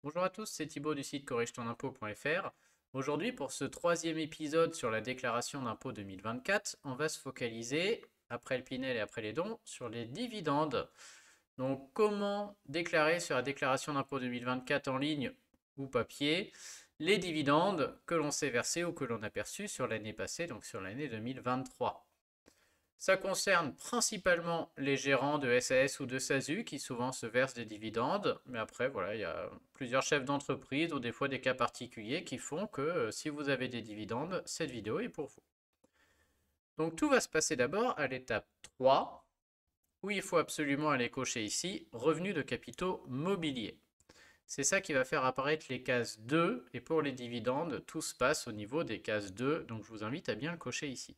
Bonjour à tous, c'est Thibaut du site corrigeton'impôt.fr. Aujourd'hui, pour ce troisième épisode sur la déclaration d'impôt 2024, on va se focaliser, après le Pinel et après les dons, sur les dividendes. Donc, comment déclarer sur la déclaration d'impôt 2024 en ligne ou papier les dividendes que l'on s'est versés ou que l'on a perçus sur l'année passée, donc sur l'année 2023. Ça concerne principalement les gérants de SAS ou de SASU qui souvent se versent des dividendes, mais après, voilà, il y a plusieurs chefs d'entreprise ou des fois des cas particuliers qui font que si vous avez des dividendes, cette vidéo est pour vous. Donc tout va se passer d'abord à l'étape 3, où il faut absolument aller cocher ici revenus de capitaux mobiliers. C'est ça qui va faire apparaître les cases 2, et pour les dividendes, tout se passe au niveau des cases 2, donc je vous invite à bien le cocher ici.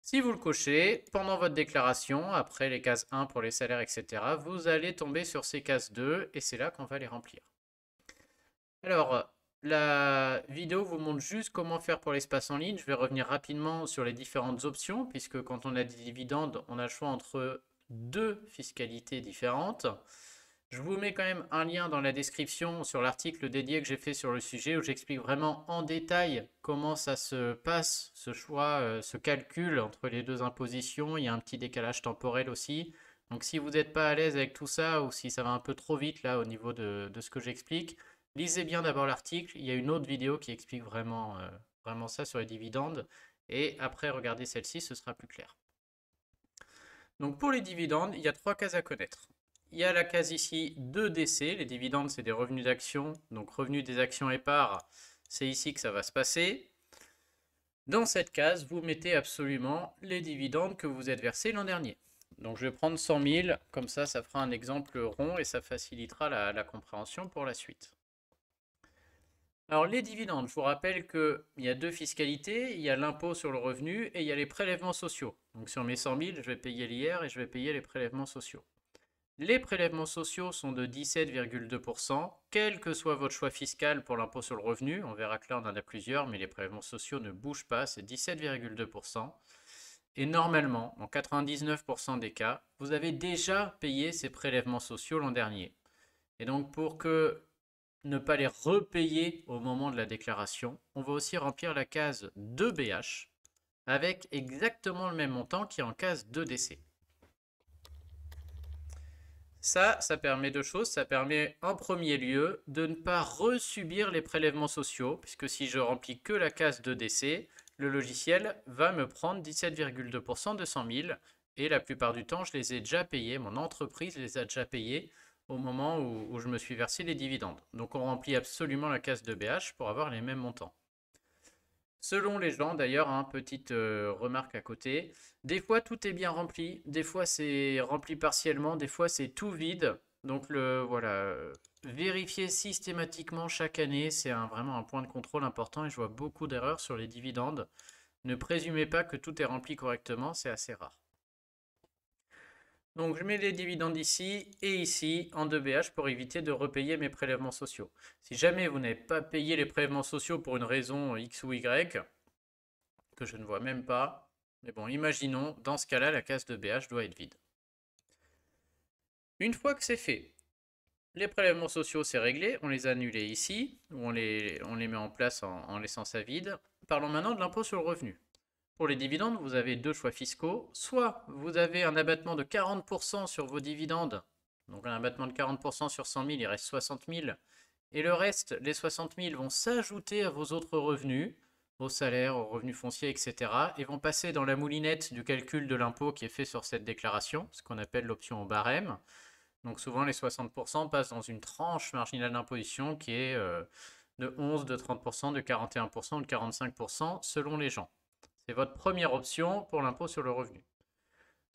Si vous le cochez, pendant votre déclaration, après les cases 1 pour les salaires, etc., vous allez tomber sur ces cases 2 et c'est là qu'on va les remplir. Alors, la vidéo vous montre juste comment faire pour l'espace en ligne. Je vais revenir rapidement sur les différentes options, puisque quand on a des dividendes, on a le choix entre deux fiscalités différentes. Je vous mets quand même un lien dans la description sur l'article dédié que j'ai fait sur le sujet où j'explique vraiment en détail comment ça se passe, ce choix, ce calcul entre les deux impositions. Il y a un petit décalage temporel aussi. Donc si vous n'êtes pas à l'aise avec tout ça ou si ça va un peu trop vite là au niveau de ce que j'explique, lisez bien d'abord l'article. Il y a une autre vidéo qui explique vraiment ça sur les dividendes. Et après, regardez celle-ci, ce sera plus clair. Donc pour les dividendes, il y a trois cases à connaître. Il y a la case ici 2DC, les dividendes c'est des revenus d'action, donc revenus des actions et parts, c'est ici que ça va se passer. Dans cette case, vous mettez absolument les dividendes que vous êtes versés l'an dernier. Donc je vais prendre 100 000, comme ça fera un exemple rond et ça facilitera la compréhension pour la suite. Alors les dividendes, je vous rappelle qu'il y a deux fiscalités, il y a l'impôt sur le revenu et il y a les prélèvements sociaux. Donc sur mes 100 000, je vais payer l'IR et je vais payer les prélèvements sociaux. Les prélèvements sociaux sont de 17,2%, quel que soit votre choix fiscal pour l'impôt sur le revenu. On verra que là, on en a plusieurs, mais les prélèvements sociaux ne bougent pas, c'est 17,2%. Et normalement, en 99% des cas, vous avez déjà payé ces prélèvements sociaux l'an dernier. Et donc, pour que ne pas les repayer au moment de la déclaration, on va aussi remplir la case 2BH avec exactement le même montant qui est en case 2DC. Ça permet deux choses. Ça permet en premier lieu de ne pas resubir les prélèvements sociaux, puisque si je remplis que la case de décès, le logiciel va me prendre 17,2% de 100 000, et la plupart du temps, je les ai déjà payés, mon entreprise les a déjà payés au moment où je me suis versé les dividendes. Donc on remplit absolument la case de BH pour avoir les mêmes montants. Selon les gens, d'ailleurs, petite remarque à côté, des fois tout est bien rempli, des fois c'est rempli partiellement, des fois c'est tout vide. Donc voilà, vérifier systématiquement chaque année, c'est vraiment un point de contrôle important et je vois beaucoup d'erreurs sur les dividendes. Ne présumez pas que tout est rempli correctement, c'est assez rare. Donc je mets les dividendes ici et ici en 2BH pour éviter de repayer mes prélèvements sociaux. Si jamais vous n'avez pas payé les prélèvements sociaux pour une raison X ou Y, que je ne vois même pas. Mais bon, imaginons, dans ce cas-là, la case de BH doit être vide. Une fois que c'est fait, les prélèvements sociaux, c'est réglé, on les a annulés ici, ou on les met en place en laissant ça vide. Parlons maintenant de l'impôt sur le revenu. Pour les dividendes, vous avez deux choix fiscaux. Soit vous avez un abattement de 40% sur vos dividendes, donc un abattement de 40% sur 100 000, il reste 60 000, et le reste, les 60 000 vont s'ajouter à vos autres revenus, aux salaires, aux revenus fonciers, etc. et vont passer dans la moulinette du calcul de l'impôt qui est fait sur cette déclaration, ce qu'on appelle l'option au barème. Donc souvent, les 60% passent dans une tranche marginale d'imposition qui est de 11, de 30%, de 41%, de 45% selon les gens. C'est votre première option pour l'impôt sur le revenu.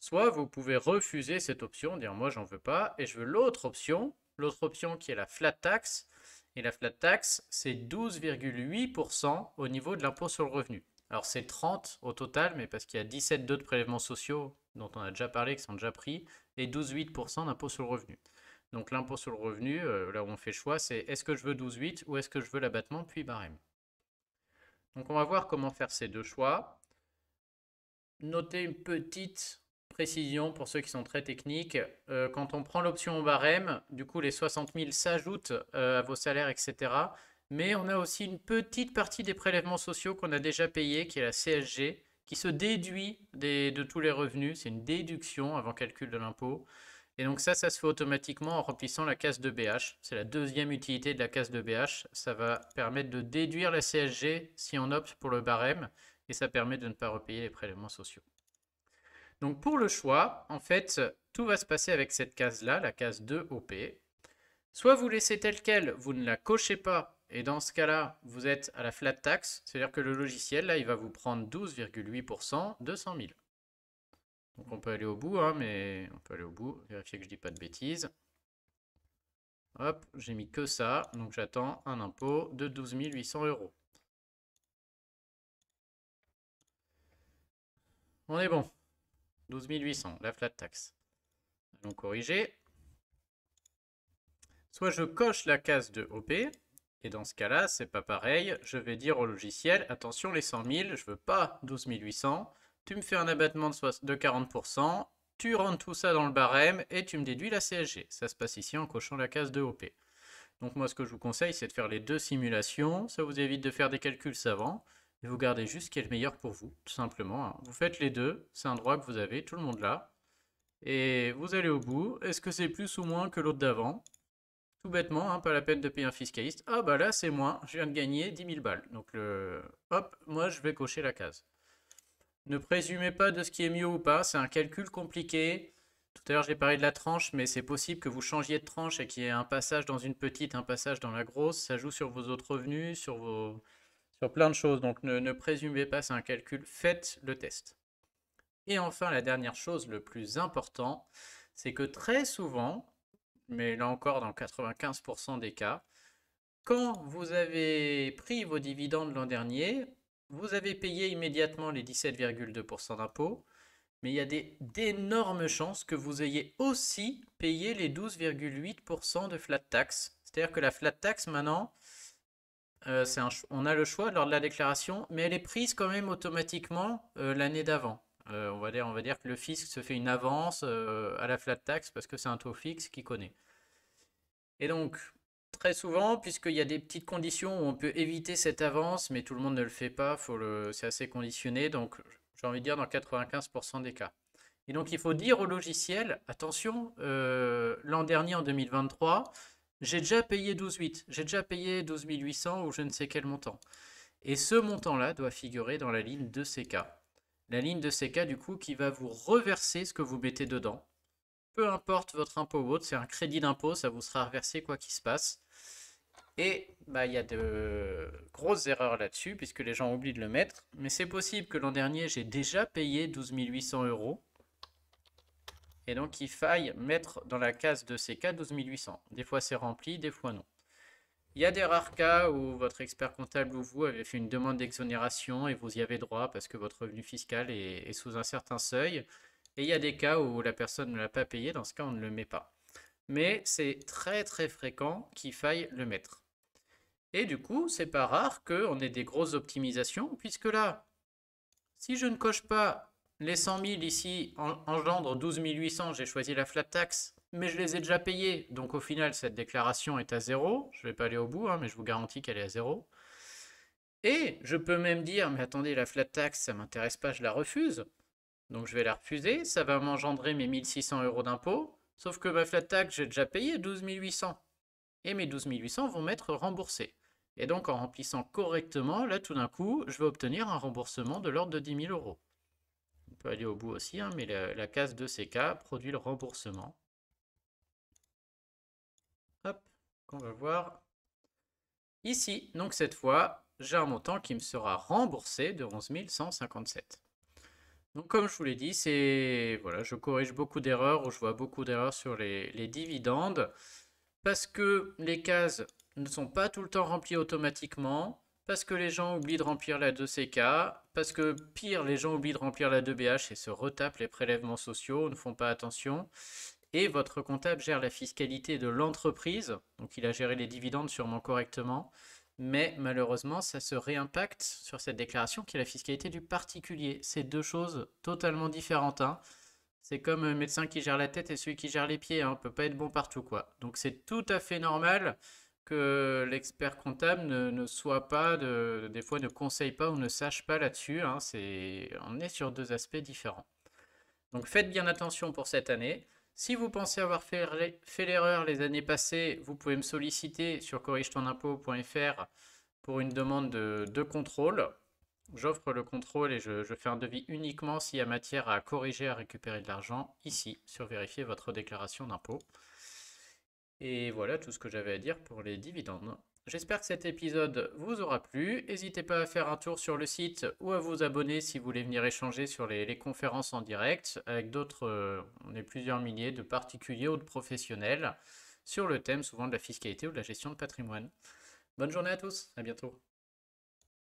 Soit vous pouvez refuser cette option, dire moi j'en veux pas, et je veux l'autre option qui est la flat tax. Et la flat tax, c'est 12,8% au niveau de l'impôt sur le revenu. Alors c'est 30 au total, mais parce qu'il y a 17,2 de prélèvements sociaux dont on a déjà parlé, qui sont déjà pris, et 12,8% d'impôt sur le revenu. Donc l'impôt sur le revenu, là où on fait le choix, c'est est-ce que je veux 12,8 ou est-ce que je veux l'abattement puis barème. Donc on va voir comment faire ces deux choix. Notez une petite précision pour ceux qui sont très techniques. Quand on prend l'option au barème, du coup, les 60 000 s'ajoutent à vos salaires, etc. Mais on a aussi une petite partie des prélèvements sociaux qu'on a déjà payés, qui est la CSG, qui se déduit de tous les revenus. C'est une déduction avant calcul de l'impôt. Et donc ça se fait automatiquement en remplissant la case de BH. C'est la deuxième utilité de la case de BH. Ça va permettre de déduire la CSG si on opte pour le barème. Et ça permet de ne pas repayer les prélèvements sociaux. Donc pour le choix, en fait, tout va se passer avec cette case-là, la case 2OP. Soit vous laissez telle quelle, vous ne la cochez pas, et dans ce cas-là, vous êtes à la flat tax, c'est-à-dire que le logiciel, là, il va vous prendre 12,8% de 100 000. Donc on peut aller au bout, hein, mais on peut aller au bout, vérifier que je ne dis pas de bêtises. Hop, j'ai mis que ça, donc j'attends un impôt de 12 800 euros. On est bon. 12 800, la flat tax. Allons corriger. Soit je coche la case de OP, et dans ce cas-là, c'est pas pareil. Je vais dire au logiciel, attention les 100 000, je veux pas 12 800. Tu me fais un abattement de 40%, tu rentres tout ça dans le barème et tu me déduis la CSG. Ça se passe ici en cochant la case de OP. Donc moi, ce que je vous conseille, c'est de faire les deux simulations. Ça vous évite de faire des calculs savants. Et vous gardez juste ce qui est le meilleur pour vous, tout simplement, hein. Vous faites les deux, c'est un droit que vous avez, tout le monde l'a. Et vous allez au bout. Est-ce que c'est plus ou moins que l'autre d'avant? Tout bêtement, hein, pas la peine de payer un fiscaliste. Ah bah là, c'est moins, je viens de gagner 10 000 balles. Donc hop, moi, je vais cocher la case. Ne présumez pas de ce qui est mieux ou pas, c'est un calcul compliqué. Tout à l'heure, j'ai parlé de la tranche, mais c'est possible que vous changiez de tranche et qu'il y ait un passage dans une petite, un passage dans la grosse. Ça joue sur vos autres revenus, sur plein de choses. Donc ne présumez pas, c'est un calcul. Faites le test. Et enfin, la dernière chose, le plus important, c'est que très souvent, mais là encore dans 95% des cas, quand vous avez pris vos dividendes l'an dernier, vous avez payé immédiatement les 17,2% d'impôts, mais il y a d'énormes chances que vous ayez aussi payé les 12,8% de flat tax. C'est-à-dire que la flat tax, maintenant, on a le choix lors de la déclaration, mais elle est prise quand même automatiquement l'année d'avant. On va dire que le fisc se fait une avance à la flat tax parce que c'est un taux fixe qu'il connaît. Et donc, très souvent, puisqu'il y a des petites conditions où on peut éviter cette avance, mais tout le monde ne le fait pas, c'est assez conditionné, donc j'ai envie de dire dans 95% des cas. Et donc il faut dire au logiciel, attention, l'an dernier en 2023, j'ai déjà payé 12,8, j'ai déjà payé 12 800 ou je ne sais quel montant. Et ce montant-là doit figurer dans la ligne de CK. La ligne de CK, du coup, qui va vous reverser ce que vous mettez dedans. Peu importe votre impôt ou autre, c'est un crédit d'impôt, ça vous sera reversé quoi qu'il se passe. Et bah, il y a de grosses erreurs là-dessus, puisque les gens oublient de le mettre. Mais c'est possible que l'an dernier, j'ai déjà payé 12 800 euros. Et donc, il faille mettre dans la case de CK 12 800. Des fois, c'est rempli, des fois, non. Il y a des rares cas où votre expert comptable ou vous avez fait une demande d'exonération et vous y avez droit parce que votre revenu fiscal est sous un certain seuil. Et il y a des cas où la personne ne l'a pas payé, dans ce cas on ne le met pas. Mais c'est très très fréquent qu'il faille le mettre. Et du coup, c'est pas rare qu'on ait des grosses optimisations, puisque là, si je ne coche pas les 100 000 ici, engendre 12 800, j'ai choisi la flat tax, mais je les ai déjà payés, donc au final cette déclaration est à zéro. Je ne vais pas aller au bout, hein, mais je vous garantis qu'elle est à zéro. Et je peux même dire, mais attendez, la flat tax, ça m'intéresse pas, je la refuse. Donc je vais la refuser, ça va m'engendrer mes 1600 euros d'impôt, sauf que ma flat tax, j'ai déjà payé 12 800. Et mes 12 800 vont m'être remboursés. Et donc en remplissant correctement, là tout d'un coup, je vais obtenir un remboursement de l'ordre de 10 000 euros. On peut aller au bout aussi, hein, mais la case de CK produit le remboursement. Hop, qu'on va voir ici. Donc cette fois, j'ai un montant qui me sera remboursé de 11 157. Donc comme je vous l'ai dit, voilà, je corrige beaucoup d'erreurs ou je vois beaucoup d'erreurs sur les dividendes parce que les cases ne sont pas tout le temps remplies automatiquement, parce que les gens oublient de remplir la 2CK, parce que pire, les gens oublient de remplir la 2BH et se retapent les prélèvements sociaux, ne font pas attention. Et votre comptable gère la fiscalité de l'entreprise, donc il a géré les dividendes sûrement correctement, mais malheureusement, ça se réimpacte sur cette déclaration qui est la fiscalité du particulier. C'est deux choses totalement différentes, hein. C'est comme un médecin qui gère la tête et celui qui gère les pieds, hein. On peut pas être bon partout, quoi. Donc c'est tout à fait normal que l'expert comptable ne soit pas, des fois ne conseille pas ou ne sache pas là-dessus, hein. On est sur deux aspects différents. Donc faites bien attention pour cette année. Si vous pensez avoir fait l'erreur les années passées, vous pouvez me solliciter sur corrigetonimpôt.fr pour une demande de contrôle. J'offre le contrôle et je fais un devis uniquement s'il y a matière à corriger, à récupérer de l'argent ici, sur vérifier votre déclaration d'impôt. Et voilà tout ce que j'avais à dire pour les dividendes. J'espère que cet épisode vous aura plu. N'hésitez pas à faire un tour sur le site ou à vous abonner si vous voulez venir échanger sur les conférences en direct avec d'autres, on est plusieurs milliers de particuliers ou de professionnels sur le thème souvent de la fiscalité ou de la gestion de patrimoine. Bonne journée à tous, à bientôt.